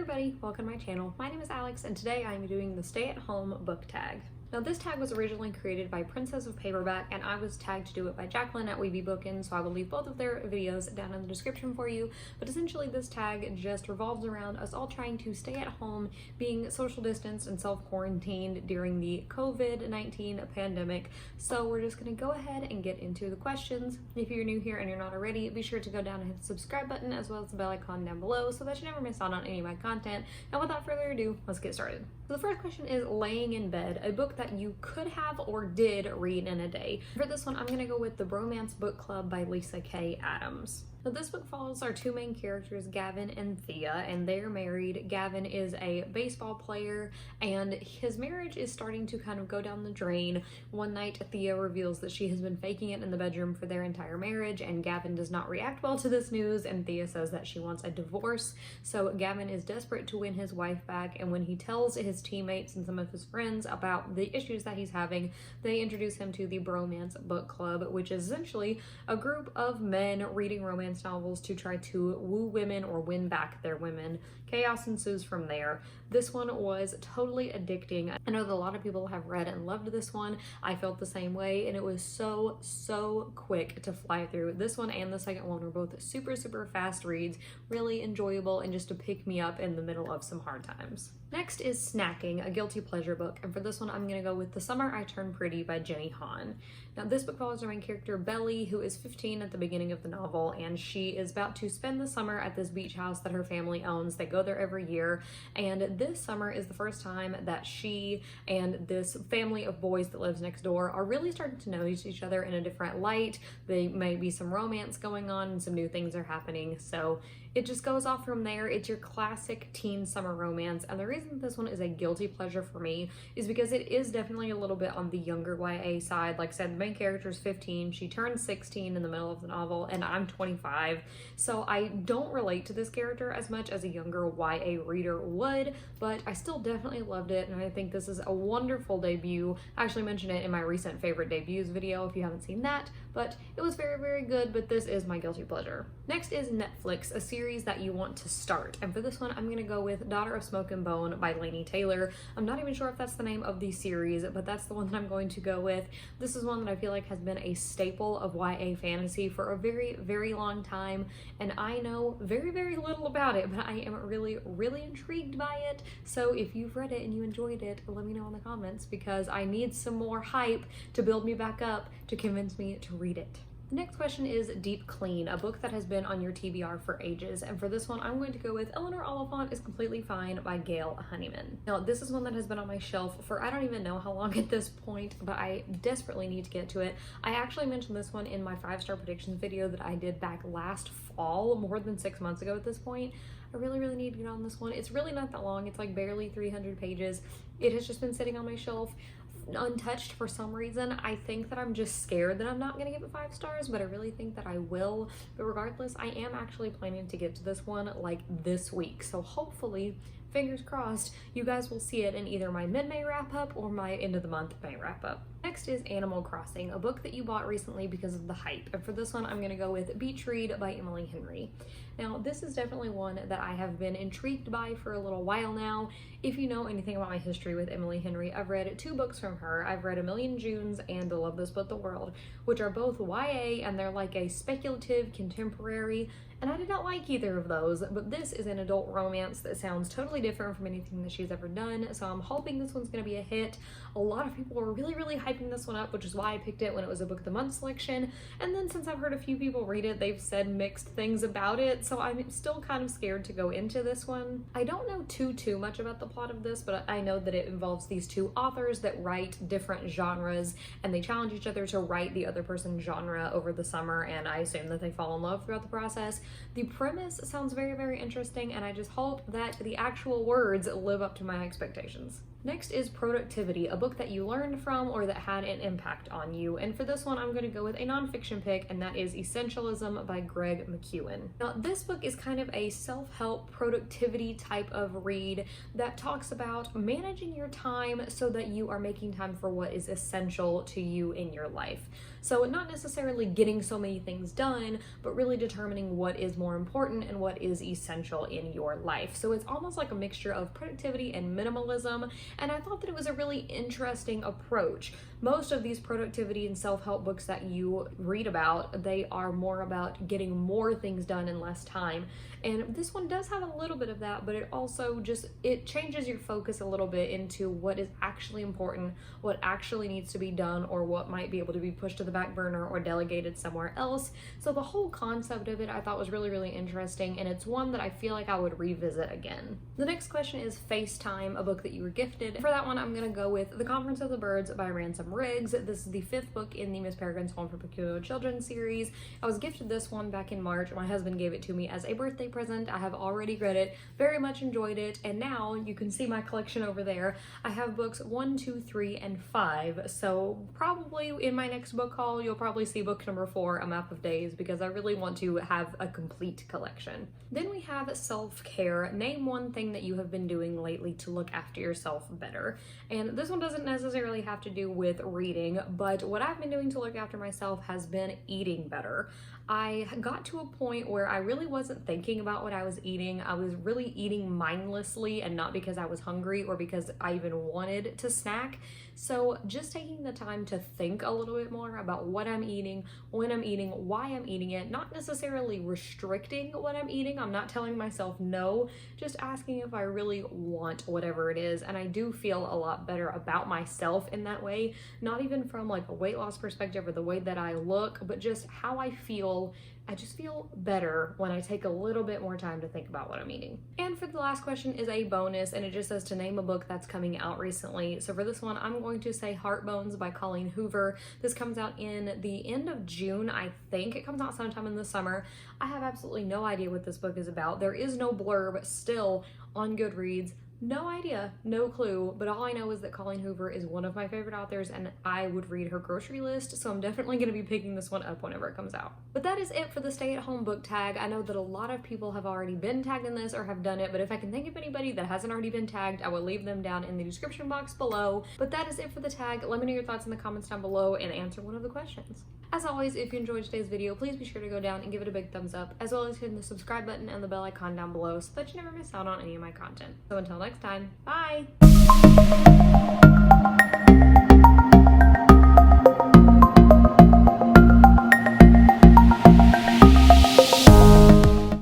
everybody, welcome to my channel. My name is Alex and today I'm doing the stay-at-home book tag. Now this tag was originally created by Princess of Paperback and I was tagged to do it by Jacqueline at Weeby Bookin, so I will leave both of their videos down in the description for you. But essentially this tag just revolves around us all trying to stay at home, being social distanced and self-quarantined during the COVID-19 pandemic. So we're just gonna go ahead and get into the questions. If you're new here and you're not already, be sure to go down and hit the subscribe button as well as the bell icon down below so that you never miss out on any of my content. And without further ado, let's get started. So the first question is Laying in Bed, a book that you could have or did read in a day. For this one, I'm gonna go with The Bromance Book Club by Lisa K. Adams. So this book follows our two main characters, Gavin and Thea, and they're married. Gavin is a baseball player and his marriage is starting to kind of go down the drain. One night, Thea reveals that she has been faking it in the bedroom for their entire marriage, and Gavin does not react well to this news, and Thea says that she wants a divorce. So Gavin is desperate to win his wife back, and when he tells his teammates and some of his friends about the issues that he's having, they introduce him to the Bromance Book Club, which is essentially a group of men reading romance novels to try to woo women or win back their women. Chaos ensues from there. This one was totally addicting. I know that a lot of people have read and loved this one. I felt the same way, and it was so quick to fly through. This one and the second one were both super fast reads, really enjoyable, and just to pick me up in the middle of some hard times. Next is Snacking, a guilty pleasure book, and for this one I'm gonna go with The Summer I Turned Pretty by Jenny Han. Now this book follows our main character Belly, who is 15 at the beginning of the novel, and she is about to spend the summer at this beach house that her family owns. They go there every year, and this summer is the first time that she and this family of boys that lives next door are really starting to notice each other in a different light. There may be some romance going on and some new things are happening, so it just goes off from there. It's your classic teen summer romance, and the reason this one is a guilty pleasure for me is because it is definitely a little bit on the younger YA side. Like I said, the main character is 15, she turns 16 in the middle of the novel, and I'm 25, so I don't relate to this character as much as a younger YA reader would, but I still definitely loved it, and I think this is a wonderful debut. I actually mentioned it in my recent favorite debuts video if you haven't seen that, but it was very good, but this is my guilty pleasure. Next is Netflix, a series that you want to start, and for this one I'm gonna go with Daughter of Smoke and Bone by Laini Taylor. I'm not even sure if that's the name of the series, but that's the one that I'm going to go with. This is one that I feel like has been a staple of YA fantasy for a very long time, and I know very little about it, but I am really intrigued by it. So if you've read it and you enjoyed it, let me know in the comments, because I need some more hype to build me back up to convince me to read it. The next question is Deep Clean, a book that has been on your TBR for ages, and for this one I'm going to go with Eleanor Oliphant is Completely Fine by Gail Honeyman. Now this is one that has been on my shelf for I don't even know how long at this point, but I desperately need to get to it. I actually mentioned this one in my 5-star predictions video that I did back last fall, more than 6 months ago at this point. I really need to get on this one. It's really not that long, it's like barely 300 pages. It has just been sitting on my shelf untouched for some reason. I think that I'm just scared that I'm not gonna give it 5 stars, but I really think that I will. But regardless, I am actually planning to get to this one like this week, so hopefully, fingers crossed, you guys will see it in either my mid-May wrap-up or my end of the month May wrap-up. Next is Animal Crossing, a book that you bought recently because of the hype, and for this one I'm gonna go with Beach Read by Emily Henry. Now this is definitely one that I have been intrigued by for a little while now. If you know anything about my history with Emily Henry, I've read 2 books from her. I've read A Million Junes and To Love This But the World, which are both YA, and they're like a speculative contemporary, and I did not like either of those, but this is an adult romance that sounds totally different from anything that she's ever done, so I'm hoping this one's gonna be a hit. A lot of people were really hyping this one up, which is why I picked it when it was a book of the month selection, and then since I've heard a few people read it, they've said mixed things about it, so I'm still kind of scared to go into this one. I don't know too much about the plot of this, but I know that it involves these 2 authors that write different genres, and they challenge each other to write the other person's genre over the summer, and I assume that they fall in love throughout the process. The premise sounds very interesting, and I just hope that the actual words live up to my expectations. Next is Productivity, a book that you learned from or that had an impact on you. And for this one, I'm going to go with a nonfiction pick, and that is Essentialism by Greg McKeown. Now, this book is kind of a self-help productivity type of read that talks about managing your time so that you are making time for what is essential to you in your life. So not necessarily getting so many things done, but really determining what is more important and what is essential in your life. So it's almost like a mixture of productivity and minimalism, and I thought that it was a really interesting approach. Most of these productivity and self-help books that you read about, they are more about getting more things done in less time. And this one does have a little bit of that, but it also it changes your focus a little bit into what is actually important, what actually needs to be done, or what might be able to be pushed to the back burner or delegated somewhere else. So the whole concept of it I thought was really, really interesting, and it's one that I feel like I would revisit again. The next question is FaceTime, a book that you were gifted. For that one, I'm gonna go with The Conference of the Birds by Ransom Riggs. This is the 5th book in the Miss Peregrine's Home for Peculiar Children series. I was gifted this one back in March. My husband gave it to me as a birthday present. I have already read it, very much enjoyed it, and now you can see my collection over there. I have books 1, 2, 3, and 5, so probably in my next book haul, you'll probably see book number 4, A Map of Days, because I really want to have a complete collection. Then we have Self-Care. Name one thing that you have been doing lately to look after yourself better. And this one doesn't necessarily have to do with reading, but what I've been doing to look after myself has been eating better. I got to a point where I really wasn't thinking about what I was eating. I was really eating mindlessly, and not because I was hungry or because I even wanted to snack. So just taking the time to think a little bit more about what I'm eating, when I'm eating, why I'm eating it, not necessarily restricting what I'm eating. I'm not telling myself no, just asking if I really want whatever it is. And I do feel a lot better about myself in that way, not even from like a weight loss perspective or the way that I look, but just how I feel. I just feel better when I take a little bit more time to think about what I'm eating. And for the last question is a bonus, and it just says to name a book that's coming out recently. So for this one, I'm going to say Heartbones by Colleen Hoover. This comes out in the end of June, I think. It comes out sometime in the summer. I have absolutely no idea what this book is about. There is no blurb still on Goodreads. No idea, no clue, but all I know is that Colleen Hoover is one of my favorite authors, and I would read her grocery list, so I'm definitely going to be picking this one up whenever it comes out. But that is it for the stay-at-home book tag. I know that a lot of people have already been tagged in this or have done it, but if I can think of anybody that hasn't already been tagged, I will leave them down in the description box below. But that is it for the tag. Let me know your thoughts in the comments down below and answer one of the questions. As always, if you enjoyed today's video, please be sure to go down and give it a big thumbs up, as well as hitting the subscribe button and the bell icon down below so that you never miss out on any of my content. So until next time, bye!